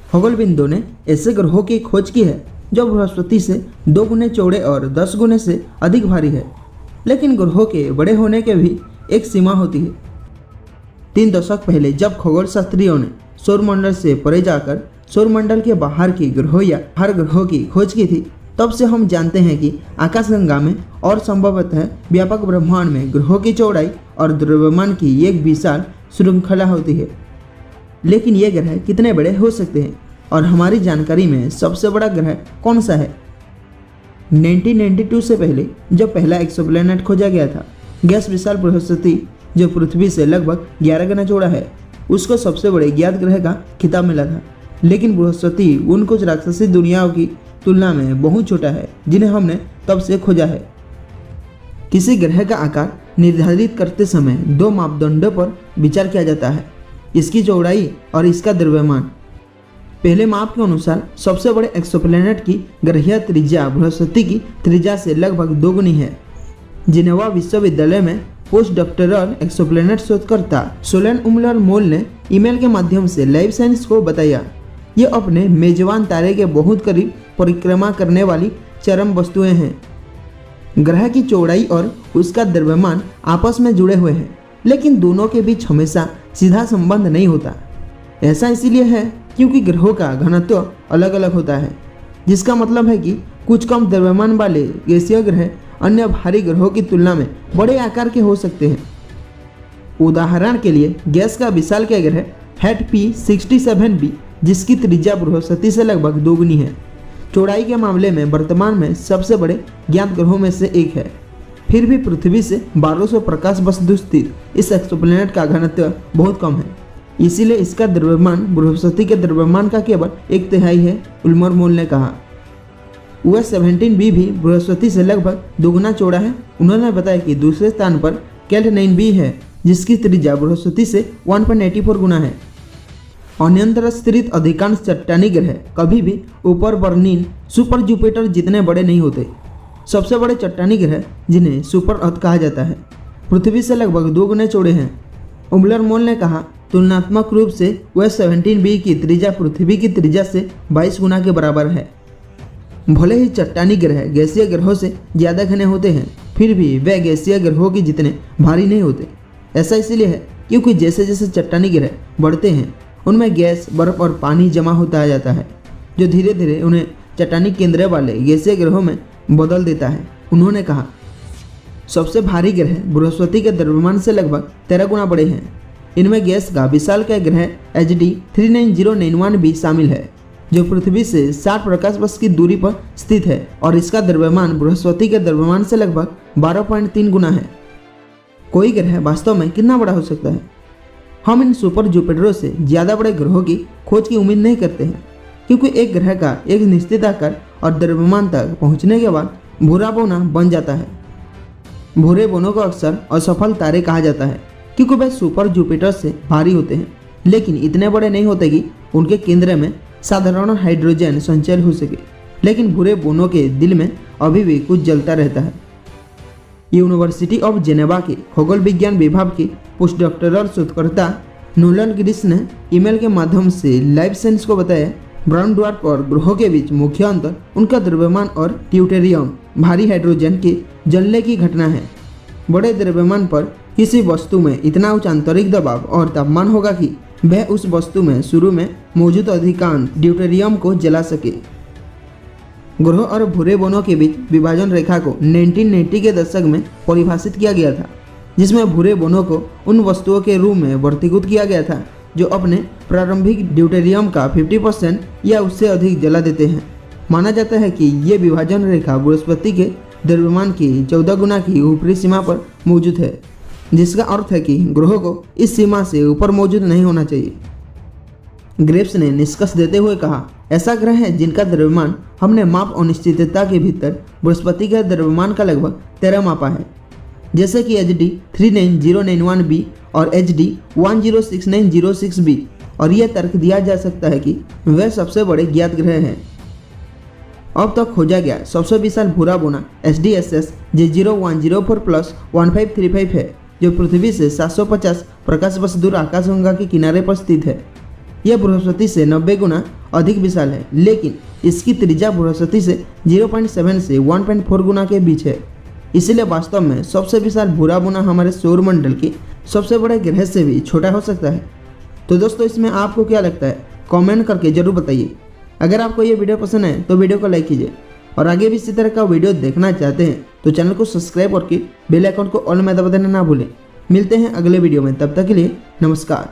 खगोलविदों ने ऐसे ग्रहों की खोज की है जो बृहस्पति से 2 गुने चौड़े और 10 गुने से अधिक भारी है। लेकिन ग्रहों के बड़े होने के भी एक सीमा होती है। 3 दशक पहले जब खगोल शास्त्रियों ने सौरमंडल से परे जाकर सौरमंडल के बाहर की ग्रहों या हर ग्रहों की खोज की थी, तब से हम जानते हैं कि आकाशगंगा में और संभवतः व्यापक ब्रह्मांड में ग्रहों की चौड़ाई और द्रव्यमान की एक विशाल श्रृंखला होती है। लेकिन ये ग्रह कितने बड़े हो सकते हैं और हमारी जानकारी में सबसे बड़ा ग्रह कौन सा है? 1992 से पहले जब पहला एक्सोप्लैनेट खोजा गया था, गैस विशाल बृहस्पति जो पृथ्वी से लगभग 11 गुना चौड़ा है, उसको सबसे बड़े ज्ञात ग्रह का खिताब मिला था। लेकिन बृहस्पति उन कुछ राक्षसी दुनियाओं की तुलना में बहुत छोटा है जिन्हें हमने तब से खोजा है। किसी ग्रह का आकार निर्धारित करते समय 2 मापदंडों पर विचार किया जाता है, इसकी चौड़ाई और इसका द्रव्यमान। पहले माप के अनुसार सबसे बड़े एक्सोप्लैनेट की ग्रहीय त्रिज्या बृहस्पति की त्रिज्या से लगभग 2 गुनी है। जिनेवा विश्वविद्यालय में पोस्ट डॉक्टरल एक्सोप्लैनेट शोधकर्ता सोलेन उमलर मोल ने ईमेल के माध्यम से लाइफ साइंस को बताया, ये अपने मेजबान तारे के बहुत करीब परिक्रमा करने वाली चरम वस्तुएं हैं। ग्रह की चौड़ाई और उसका द्रव्यमान आपस में जुड़े हुए हैं, लेकिन दोनों के बीच हमेशा सीधा संबंध नहीं होता। ऐसा इसीलिए है क्योंकि ग्रहों का घनत्व अलग अलग होता है, जिसका मतलब है कि कुछ कम द्रव्यमान वाले गैसीय ग्रह अन्य भारी ग्रहों की तुलना में बड़े आकार के हो सकते हैं। उदाहरण के लिए गैस का विशालकाय ग्रह हैट P67b, जिसकी त्रिज्या बृहस्पति से लगभग 2 गुनी है, चौड़ाई के मामले में वर्तमान में सबसे बड़े ज्ञात ग्रहों में से एक है। फिर भी पृथ्वी से 1200 प्रकाश वर्ष दूर स्थित इस एक्सोप्लैनेट का घनत्व बहुत कम है, इसीलिए इसका द्रव्यमान बृहस्पति के द्रव्यमान का केवल 1/3 है, उल्मर मोल ने कहा। US-17b भी बृहस्पति से लगभग 2 गुना चौड़ा है। उन्होंने बताया कि दूसरे स्थान पर कैल्ट 9b है, जिसकी त्रिज्या बृहस्पति से 1.84 गुना है। अन्यंतर स्थित अधिकांश चट्टानी ग्रह कभी भी ऊपर बर्निन सुपर जुपिटर जितने बड़े नहीं होते। सबसे बड़े चट्टानी ग्रह, जिन्हें सुपर अर्थ कहा जाता है, पृथ्वी से लगभग 2 गुने चौड़े हैं। उमलर मोल ने कहा, तुलनात्मक रूप से US-17b की त्रिज्या पृथ्वी की त्रिज्या से 22 गुना के बराबर है। भले ही चट्टानी ग्रह गैसीय ग्रहों से ज़्यादा घने होते हैं, फिर भी वे गैसीय ग्रहों की जितने भारी नहीं होते। ऐसा इसलिए है क्योंकि जैसे जैसे चट्टानी ग्रह बढ़ते हैं, उनमें गैस, बर्फ और पानी जमा होता जाता है, जो धीरे धीरे उन्हें चट्टानी केंद्र वाले गैसीय ग्रहों में बदल देता है। उन्होंने कहा, सबसे भारी ग्रह बृहस्पति के द्रव्यमान से लगभग 13 गुना बड़े हैं। इनमें गैस का विशालकाय ग्रह HD 39091b शामिल है, जो पृथ्वी से 60 प्रकाश वर्ष की दूरी पर स्थित है और इसका द्रव्यमान बृहस्पति के द्रव्यमान से लगभग 12.3 गुना है। कोई ग्रह वास्तव में कितना बड़ा हो सकता है? हम इन सुपर जुपिटरों से ज़्यादा बड़े ग्रहों की खोज की उम्मीद नहीं करते हैं, क्योंकि एक ग्रह का एक निश्चित आकार और द्रव्यमान तक पहुंचने के बाद भूरा बोना बन जाता है। भूरे बोनों को अक्सर असफल तारे कहा जाता है, क्योंकि वे सुपर जुपिटर से भारी होते हैं, लेकिन इतने बड़े नहीं होते कि उनके केंद्र में साधारण हाइड्रोजन संचय हो सके। लेकिन भूरे बोनों के दिल में अभी भी कुछ जलता रहता है। यूनिवर्सिटी ऑफ जेनेवा के खगोल विज्ञान विभाग के पोस्ट डॉक्टरल शोधकर्ता नोलन ग्रिस ने ईमेल के माध्यम से लाइफ साइंस को बताया, ब्राउन ड्वार्फ और ग्रहों के बीच मुख्य अंतर उनका द्रव्यमान और ड्यूटेरियम भारी हाइड्रोजन के जलने की घटना है। बड़े द्रव्यमान पर किसी वस्तु में इतना उच्च आंतरिक दबाव और तापमान होगा कि वह उस वस्तु में शुरू में मौजूद अधिकांश ड्यूटेरियम को जला सके। ग्रह और भूरे बोनों के बीच विभाजन रेखा को 1990 के दशक में परिभाषित किया गया था, जिसमें भूरे बोनों को उन वस्तुओं के रूप में वर्गीकृत किया गया था जो अपने प्रारंभिक ड्यूटेरियम का 50% या उससे अधिक जला देते हैं। माना जाता है कि ये विभाजन रेखा बृहस्पति के द्रव्यमान की 14 गुना की ऊपरी सीमा पर मौजूद है, जिसका अर्थ है कि ग्रहों को इस सीमा से ऊपर मौजूद नहीं होना चाहिए। ग्रेव्स ने निष्कर्ष देते हुए कहा, ऐसा ग्रह है जिनका द्रव्यमान हमने माप अनिश्चितता के भीतर बृहस्पति के द्रव्यमान का लगभग 13 मापा है, जैसे कि HD 39091b और HD 106906b, और यह तर्क दिया जा सकता है कि वे सबसे बड़े ज्ञात ग्रह हैं। अब तक खोजा गया सबसे विशाल भूरा बोना SDSS J0104+1535 है, जो पृथ्वी से 750 प्रकाश वर्ष दूर आकाशगंगा के किनारे पर स्थित है। यह बृहस्पति से 90 गुना अधिक विशाल है, लेकिन इसकी त्रिज्या बृहस्पति से 0.7 से 1.4 गुना के बीच है। इसलिए वास्तव में सबसे विशाल भूरा बुना हमारे सौरमंडल के सबसे बड़े ग्रह से भी छोटा हो सकता है। तो दोस्तों, इसमें आपको क्या लगता है, कमेंट करके जरूर बताइए। अगर आपको ये वीडियो पसंद है तो वीडियो को लाइक कीजिए, और आगे भी इसी तरह का वीडियो देखना चाहते हैं तो चैनल को सब्सक्राइब करके बेल आइकन को ऑल में दबा देना ना भूलें। मिलते हैं अगले वीडियो में, तब तक के लिए नमस्कार।